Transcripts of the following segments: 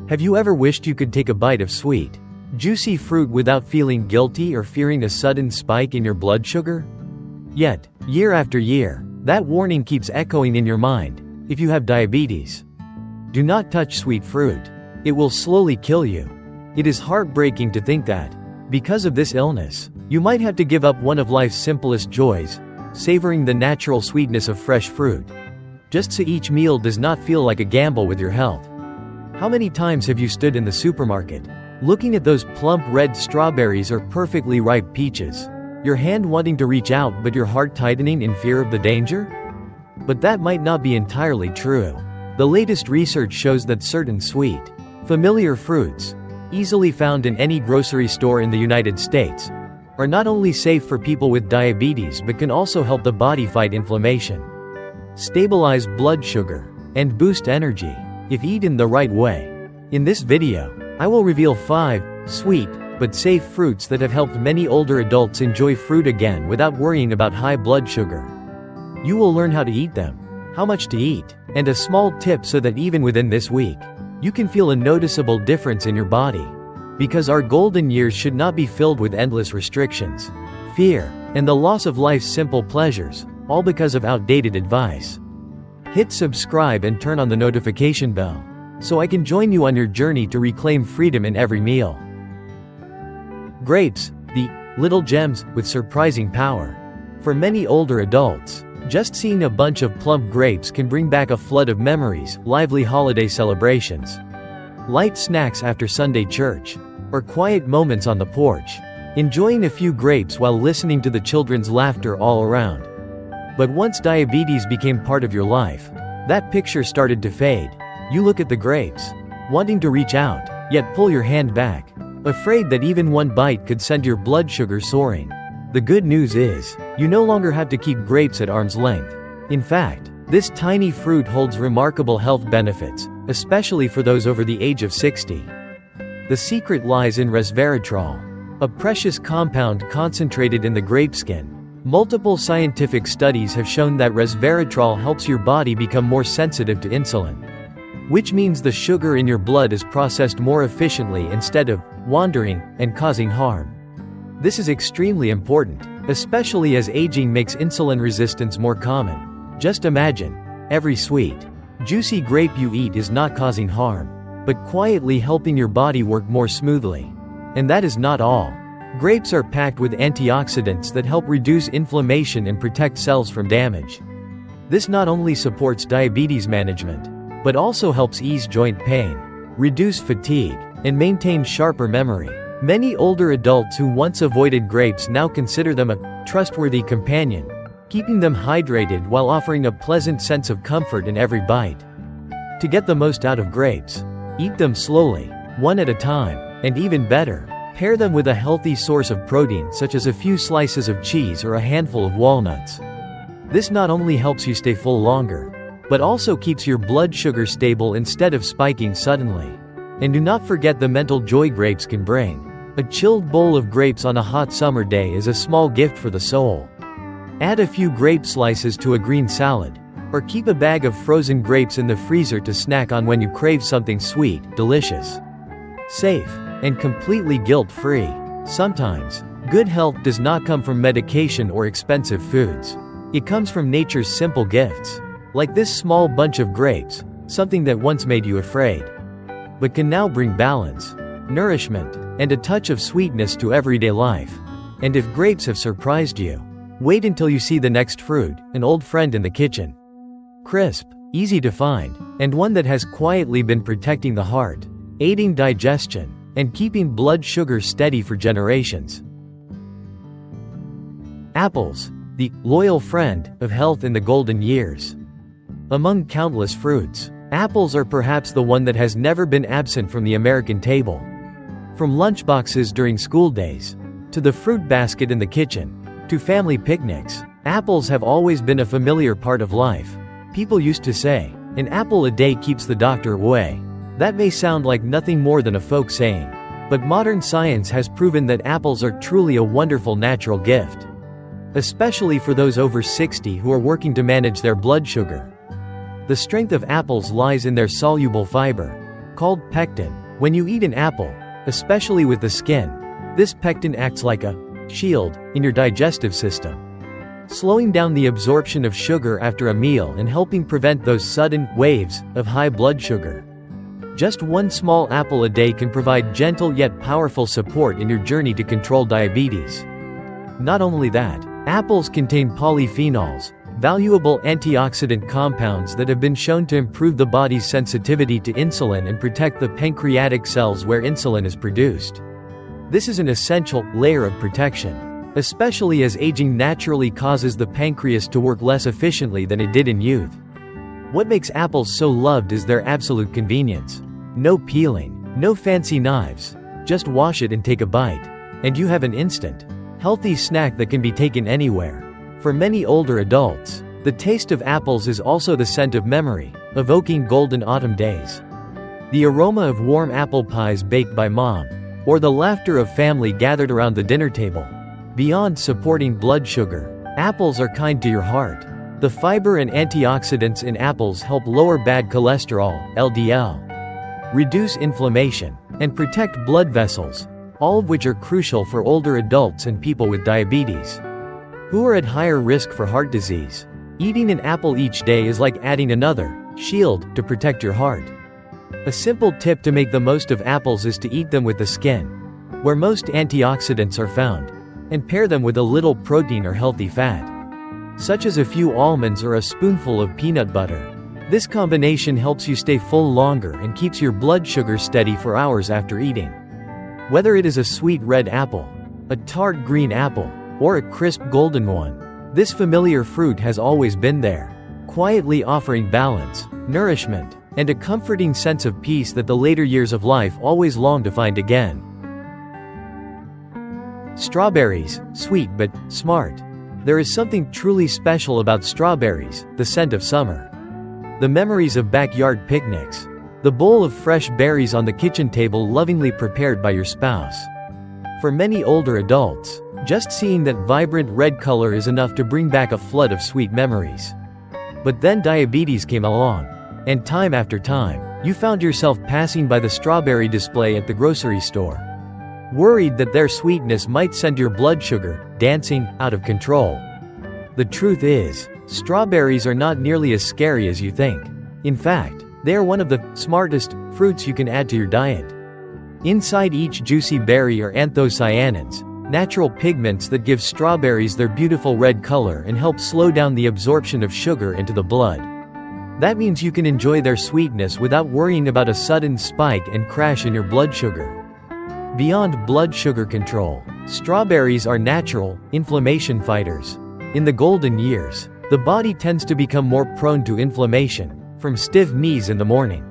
Have you ever wished you could take a bite of sweet, juicy fruit without feeling guilty or fearing a sudden spike in your blood sugar? Yet, year after year, that warning keeps echoing in your mind. If you have diabetes, do not touch sweet fruit. It will slowly kill you. It is heartbreaking to think that, because of this illness, you might have to give up one of life's simplest joys, savoring the natural sweetness of fresh fruit. Just so each meal does not feel like a gamble with your health. How many times have you stood in the supermarket, looking at those plump red strawberries or perfectly ripe peaches, your hand wanting to reach out but your heart tightening in fear of the danger? But that might not be entirely true. The latest research shows that certain sweet, familiar fruits, easily found in any grocery store in the United States, are not only safe for people with diabetes but can also help the body fight inflammation, stabilize blood sugar, and boost energy, if eaten the right way. In this video, I will reveal 5 sweet but safe fruits that have helped many older adults enjoy fruit again without worrying about high blood sugar. You will learn how to eat them, how much to eat, and a small tip so that even within this week, you can feel a noticeable difference in your body. Because our golden years should not be filled with endless restrictions, fear, and the loss of life's simple pleasures, all because of outdated advice. Hit subscribe and turn on the notification bell, so I can join you on your journey to reclaim freedom in every meal. Grapes, the little gems with surprising power. For many older adults, just seeing a bunch of plump grapes can bring back a flood of memories, lively holiday celebrations, light snacks after Sunday church, or quiet moments on the porch, enjoying a few grapes while listening to the children's laughter all around. But once diabetes became part of your life, that picture started to fade. You look at the grapes, wanting to reach out, yet pull your hand back, afraid that even one bite could send your blood sugar soaring. The good news is, you no longer have to keep grapes at arm's length. In fact, this tiny fruit holds remarkable health benefits, especially for those over the age of 60. The secret lies in resveratrol, a precious compound concentrated in the grape skin. Multiple scientific studies have shown that resveratrol helps your body become more sensitive to insulin, which means the sugar in your blood is processed more efficiently instead of wandering and causing harm. This is extremely important, especially as aging makes insulin resistance more common. Just imagine, every sweet, juicy grape you eat is not causing harm, but quietly helping your body work more smoothly. And that is not all. Grapes are packed with antioxidants that help reduce inflammation and protect cells from damage. This not only supports diabetes management, but also helps ease joint pain, reduce fatigue, and maintain sharper memory. Many older adults who once avoided grapes now consider them a trustworthy companion, keeping them hydrated while offering a pleasant sense of comfort in every bite. To get the most out of grapes, eat them slowly, one at a time, and even better, pair them with a healthy source of protein such as a few slices of cheese or a handful of walnuts. This not only helps you stay full longer, but also keeps your blood sugar stable instead of spiking suddenly. And do not forget the mental joy grapes can bring. A chilled bowl of grapes on a hot summer day is a small gift for the soul. Add a few grape slices to a green salad, or keep a bag of frozen grapes in the freezer to snack on when you crave something sweet, delicious, safe, and completely guilt-free. Sometimes, good health does not come from medication or expensive foods. It comes from nature's simple gifts, like this small bunch of grapes, something that once made you afraid, but can now bring balance, nourishment, and a touch of sweetness to everyday life. And if grapes have surprised you, wait until you see the next fruit, an old friend in the kitchen. Crisp, easy to find, and one that has quietly been protecting the heart, aiding digestion, and keeping blood sugar steady for generations. Apples, the loyal friend of health in the golden years. Among countless fruits, apples are perhaps the one that has never been absent from the American table. From lunchboxes during school days, to the fruit basket in the kitchen, to family picnics, apples have always been a familiar part of life. People used to say, "An apple a day keeps the doctor away." That may sound like nothing more than a folk saying, but modern science has proven that apples are truly a wonderful natural gift, especially for those over 60 who are working to manage their blood sugar. The strength of apples lies in their soluble fiber. called pectin. When you eat an apple, especially with the skin, this pectin acts like a shield in your digestive system, slowing down the absorption of sugar after a meal and helping prevent those sudden waves of high blood sugar. Just one small apple a day can provide gentle yet powerful support in your journey to control diabetes. Not only that, apples contain polyphenols, valuable antioxidant compounds that have been shown to improve the body's sensitivity to insulin and protect the pancreatic cells where insulin is produced. This is an essential layer of protection, especially as aging naturally causes the pancreas to work less efficiently than it did in youth. What makes apples so loved is their absolute convenience. No peeling, no fancy knives, just wash it and take a bite, and you have an instant, healthy snack that can be taken anywhere. For many older adults, the taste of apples is also the scent of memory, evoking golden autumn days. The aroma of warm apple pies baked by mom, or the laughter of family gathered around the dinner table. Beyond supporting blood sugar, apples are kind to your heart. The fiber and antioxidants in apples help lower bad cholesterol, LDL, reduce inflammation, and protect blood vessels, all of which are crucial for older adults and people with diabetes, who are at higher risk for heart disease. Eating an apple each day is like adding another shield to protect your heart. A simple tip to make the most of apples is to eat them with the skin, where most antioxidants are found, and pair them with a little protein or healthy fat, such as a few almonds or a spoonful of peanut butter. This combination helps you stay full longer and keeps your blood sugar steady for hours after eating. Whether it is a sweet red apple, a tart green apple, or a crisp golden one, this familiar fruit has always been there, quietly offering balance, nourishment, and a comforting sense of peace that the later years of life always long to find again. Strawberries, sweet but smart. There is something truly special about strawberries, the scent of summer. The memories of backyard picnics. The bowl of fresh berries on the kitchen table lovingly prepared by your spouse. For many older adults, just seeing that vibrant red color is enough to bring back a flood of sweet memories. But then diabetes came along, and time after time, you found yourself passing by the strawberry display at the grocery store, worried that their sweetness might send your blood sugar dancing out of control. The truth is, strawberries are not nearly as scary as you think. In fact, they are one of the smartest fruits you can add to your diet. Inside each juicy berry are anthocyanins, natural pigments that give strawberries their beautiful red color and help slow down the absorption of sugar into the blood. That means you can enjoy their sweetness without worrying about a sudden spike and crash in your blood sugar. Beyond blood sugar control, strawberries are natural inflammation fighters. In the golden years, the body tends to become more prone to inflammation, from stiff knees in the morning,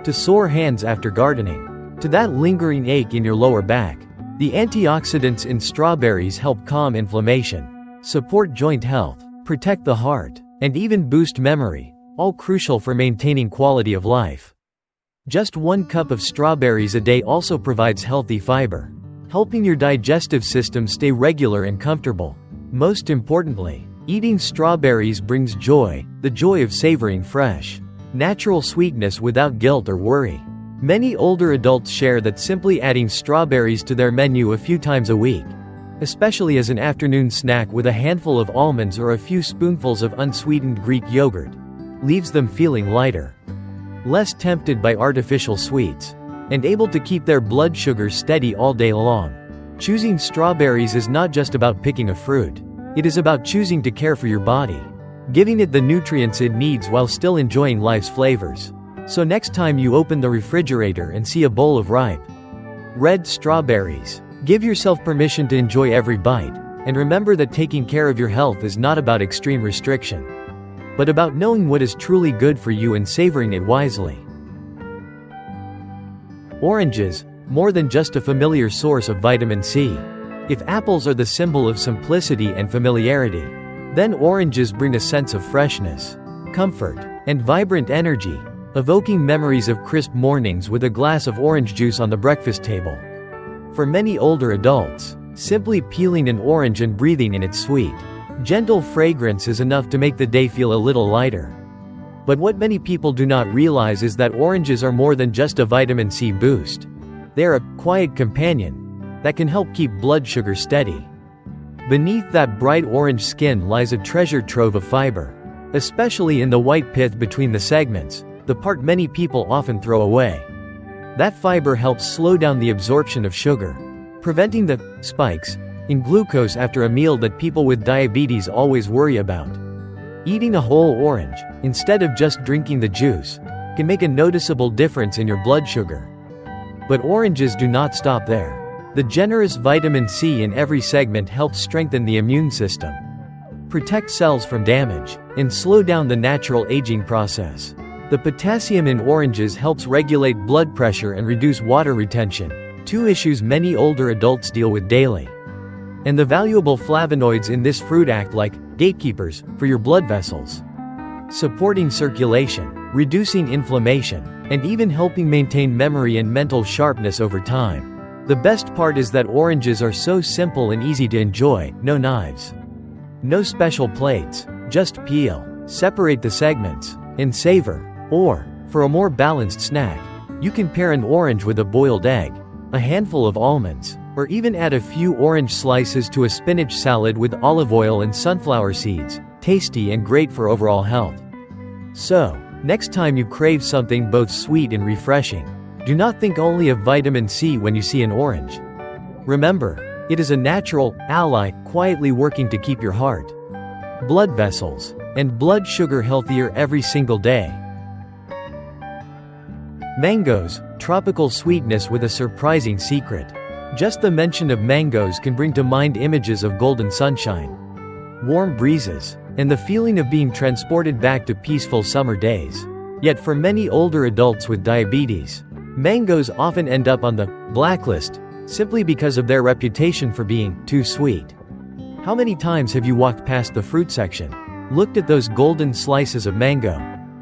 to sore hands after gardening, to that lingering ache in your lower back. The antioxidants in strawberries help calm inflammation, support joint health, protect the heart, and even boost memory, all crucial for maintaining quality of life. Just 1 cup of strawberries a day also provides healthy fiber, helping your digestive system stay regular and comfortable. Most importantly, eating strawberries brings joy, the joy of savoring fresh, natural sweetness without guilt or worry. Many older adults share that simply adding strawberries to their menu a few times a week, especially as an afternoon snack with a handful of almonds or a few spoonfuls of unsweetened Greek yogurt, leaves them feeling lighter, less tempted by artificial sweets, and able to keep their blood sugar steady all day long. Choosing strawberries is not just about picking a fruit. It is about choosing to care for your body, giving it the nutrients it needs while still enjoying life's flavors. So next time you open the refrigerator and see a bowl of ripe, red strawberries, give yourself permission to enjoy every bite, and remember that taking care of your health is not about extreme restriction, but about knowing what is truly good for you and savoring it wisely. Oranges, more than just a familiar source of vitamin C. If apples are the symbol of simplicity and familiarity, then oranges bring a sense of freshness, comfort, and vibrant energy, evoking memories of crisp mornings with a glass of orange juice on the breakfast table. For many older adults, simply peeling an orange and breathing in its sweet, gentle fragrance is enough to make the day feel a little lighter. But what many people do not realize is that oranges are more than just a vitamin C boost. They are a quiet companion that can help keep blood sugar steady. Beneath that bright orange skin lies a treasure trove of fiber, especially in the white pith between the segments, the part many people often throw away. That fiber helps slow down the absorption of sugar, preventing the spikes in glucose after a meal that people with diabetes always worry about. Eating a whole orange, instead of just drinking the juice, can make a noticeable difference in your blood sugar. But oranges do not stop there. The generous vitamin C in every segment helps strengthen the immune system, protect cells from damage, and slow down the natural aging process. The potassium in oranges helps regulate blood pressure and reduce water retention, two issues many older adults deal with daily. And the valuable flavonoids in this fruit act like gatekeepers for your blood vessels, supporting circulation, reducing inflammation, and even helping maintain memory and mental sharpness over time. The best part is that oranges are so simple and easy to enjoy, no knives, no special plates, just peel, separate the segments, and savor. Or, for a more balanced snack, you can pair an orange with a boiled egg, a handful of almonds, or even add a few orange slices to a spinach salad with olive oil and sunflower seeds, tasty and great for overall health. So, next time you crave something both sweet and refreshing, do not think only of vitamin C when you see an orange. Remember, it is a natural ally quietly working to keep your heart, blood vessels, and blood sugar healthier every single day. Mangoes, tropical sweetness with a surprising secret. Just the mention of mangoes can bring to mind images of golden sunshine, warm breezes, and the feeling of being transported back to peaceful summer days. Yet for many older adults with diabetes, mangoes often end up on the blacklist simply because of their reputation for being too sweet. How many times have you walked past the fruit section, looked at those golden slices of mango,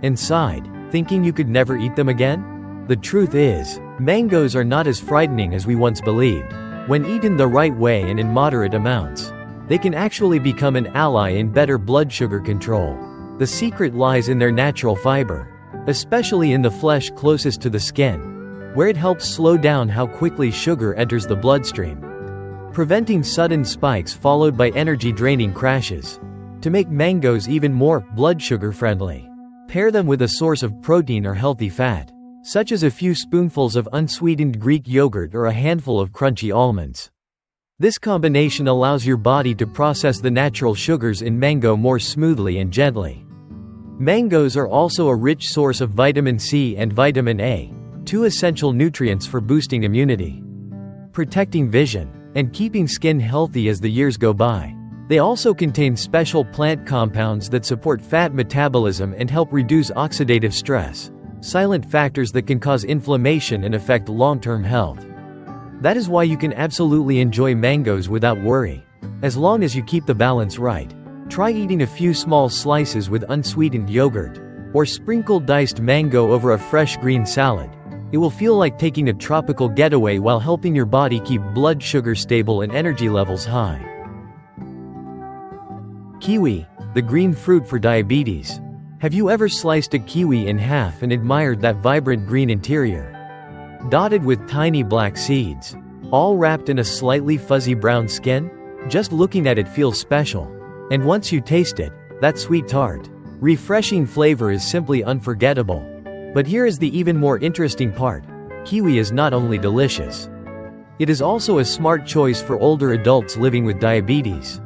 and sighed, thinking you could never eat them again? The truth is, mangoes are not as frightening as we once believed. When eaten the right way and in moderate amounts, they can actually become an ally in better blood sugar control. The secret lies in their natural fiber, especially in the flesh closest to the skin, where it helps slow down how quickly sugar enters the bloodstream, preventing sudden spikes followed by energy-draining crashes. To make mangoes even more blood sugar friendly, pair them with a source of protein or healthy fat, such as a few spoonfuls of unsweetened Greek yogurt or a handful of crunchy almonds. This combination allows your body to process the natural sugars in mango more smoothly and gently. Mangoes are also a rich source of vitamin C and vitamin A, two essential nutrients for boosting immunity, protecting vision, and keeping skin healthy as the years go by. They also contain special plant compounds that support fat metabolism and help reduce oxidative stress, silent factors that can cause inflammation and affect long-term health. That is why you can absolutely enjoy mangoes without worry, as long as you keep the balance right. Try eating a few small slices with unsweetened yogurt, or sprinkle diced mango over a fresh green salad. It will feel like taking a tropical getaway while helping your body keep blood sugar stable and energy levels high. Kiwi, the green fruit for diabetes. Have you ever sliced a kiwi in half and admired that vibrant green interior, dotted with tiny black seeds, all wrapped in a slightly fuzzy brown skin? Just looking at it feels special. And once you taste it, that sweet tart, refreshing flavor is simply unforgettable. But here is the even more interesting part. Kiwi is not only delicious, it is also a smart choice for older adults living with diabetes.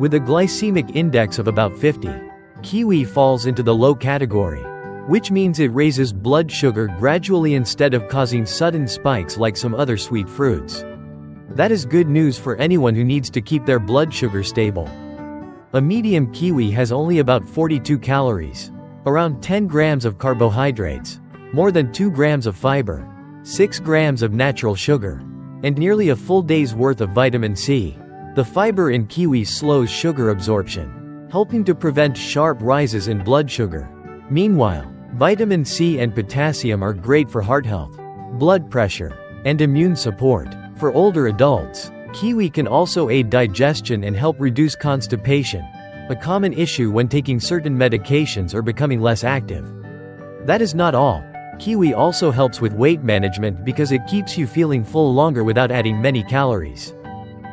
With a glycemic index of about 50, kiwi falls into the low category, which means it raises blood sugar gradually instead of causing sudden spikes like some other sweet fruits. That is good news for anyone who needs to keep their blood sugar stable. A medium kiwi has only about 42 calories, around 10 grams of carbohydrates, more than 2 grams of fiber, 6 grams of natural sugar, and nearly a full day's worth of vitamin C. The fiber in kiwi slows sugar absorption, helping to prevent sharp rises in blood sugar. Meanwhile, vitamin C and potassium are great for heart health, blood pressure, and immune support. For older adults, kiwi can also aid digestion and help reduce constipation, a common issue when taking certain medications or becoming less active. That is not all. Kiwi also helps with weight management because it keeps you feeling full longer without adding many calories.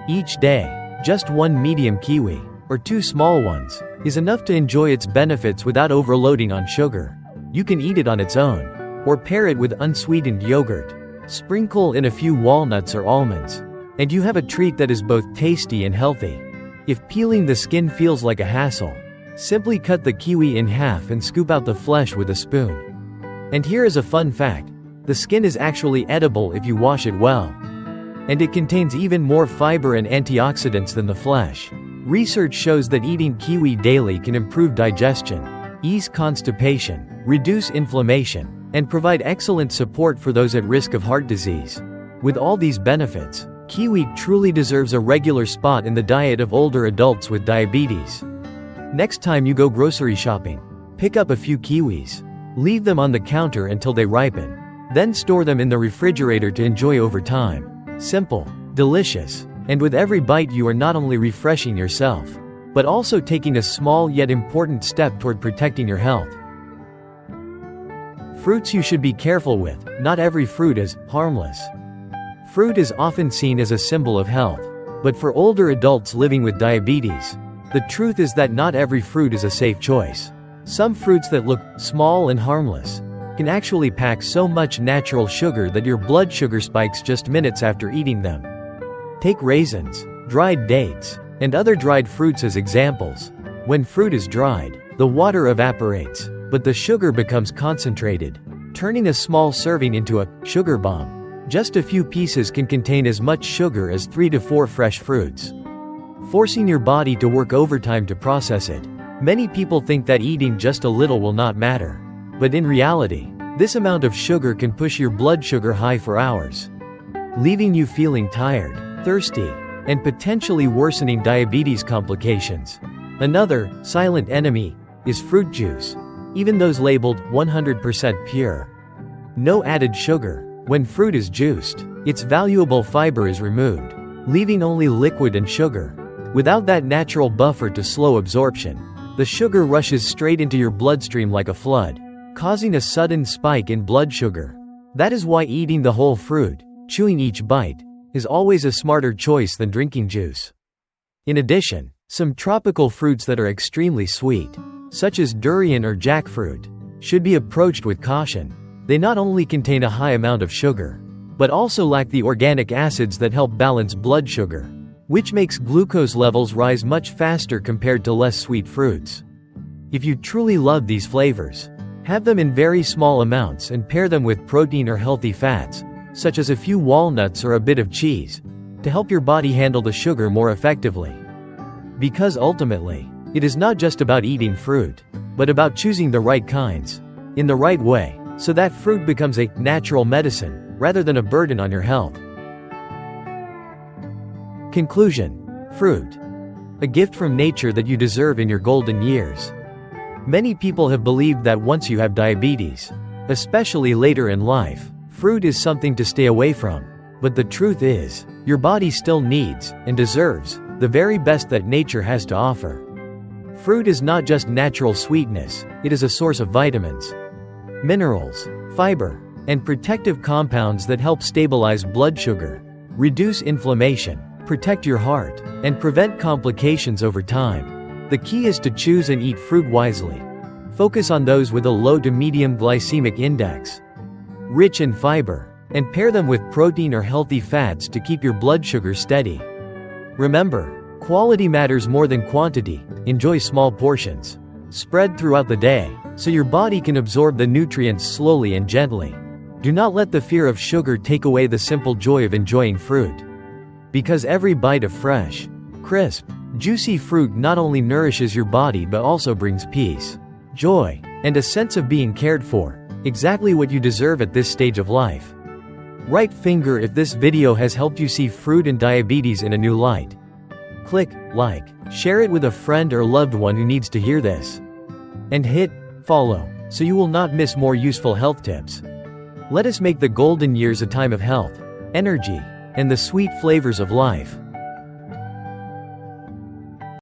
Each day, just one medium kiwi, or 2 small ones, is enough to enjoy its benefits without overloading on sugar. You can eat it on its own, or pair it with unsweetened yogurt. Sprinkle in a few walnuts or almonds, and you have a treat that is both tasty and healthy. If peeling the skin feels like a hassle, simply cut the kiwi in half and scoop out the flesh with a spoon. And here is a fun fact: the skin is actually edible if you wash it well. And it contains even more fiber and antioxidants than the flesh. Research shows that eating kiwi daily can improve digestion, ease constipation, reduce inflammation, and provide excellent support for those at risk of heart disease. With all these benefits, kiwi truly deserves a regular spot in the diet of older adults with diabetes. Next time you go grocery shopping, pick up a few kiwis. Leave them on the counter until they ripen. Then store them in the refrigerator to enjoy over time. Simple, delicious, and with every bite you are not only refreshing yourself, but also taking a small yet important step toward protecting your health. Fruits you should be careful with. Not every fruit is harmless. Fruit is often seen as a symbol of health, but for older adults living with diabetes, the truth is that not every fruit is a safe choice. Some fruits that look small and harmless can actually pack so much natural sugar that your blood sugar spikes just minutes after eating them. Take raisins, dried dates, and other dried fruits as examples. When fruit is dried, the water evaporates, but the sugar becomes concentrated, turning a small serving into a sugar bomb. Just a few pieces can contain as much sugar as 3 to 4 fresh fruits, forcing your body to work overtime to process it. Many people think that eating just a little will not matter. But in reality, this amount of sugar can push your blood sugar high for hours, leaving you feeling tired, thirsty, and potentially worsening diabetes complications. Another silent enemy is fruit juice. Even those labeled 100% pure, no added sugar. When fruit is juiced, its valuable fiber is removed, leaving only liquid and sugar. Without that natural buffer to slow absorption, the sugar rushes straight into your bloodstream like a flood, causing a sudden spike in blood sugar. That is why eating the whole fruit, chewing each bite, is always a smarter choice than drinking juice. In addition, some tropical fruits that are extremely sweet, such as durian or jackfruit, should be approached with caution. They not only contain a high amount of sugar, but also lack the organic acids that help balance blood sugar, which makes glucose levels rise much faster compared to less sweet fruits. If you truly love these flavors, have them in very small amounts and pair them with protein or healthy fats, such as a few walnuts or a bit of cheese, to help your body handle the sugar more effectively. Because ultimately, it is not just about eating fruit, but about choosing the right kinds, in the right way, so that fruit becomes a natural medicine, rather than a burden on your health. Conclusion: fruit, a gift from nature that you deserve in your golden years. Many people have believed that once you have diabetes, especially later in life, fruit is something to stay away from. But the truth is, your body still needs, and deserves, the very best that nature has to offer. Fruit is not just natural sweetness, it is a source of vitamins, minerals, fiber, and protective compounds that help stabilize blood sugar, reduce inflammation, protect your heart, and prevent complications over time. The key is to choose and eat fruit wisely. Focus on those with a low to medium glycemic index, rich in fiber, and pair them with protein or healthy fats to keep your blood sugar steady. Remember, quality matters more than quantity. Enjoy small portions, spread throughout the day, so your body can absorb the nutrients slowly and gently. Do not let the fear of sugar take away the simple joy of enjoying fruit. Because every bite of fresh, crisp, juicy fruit not only nourishes your body but also brings peace, joy, and a sense of being cared for, exactly what you deserve at this stage of life. Right finger if this video has helped you see fruit and diabetes in a new light. Click like, share it with a friend or loved one who needs to hear this. And hit follow, so you will not miss more useful health tips. Let us make the golden years a time of health, energy, and the sweet flavors of life.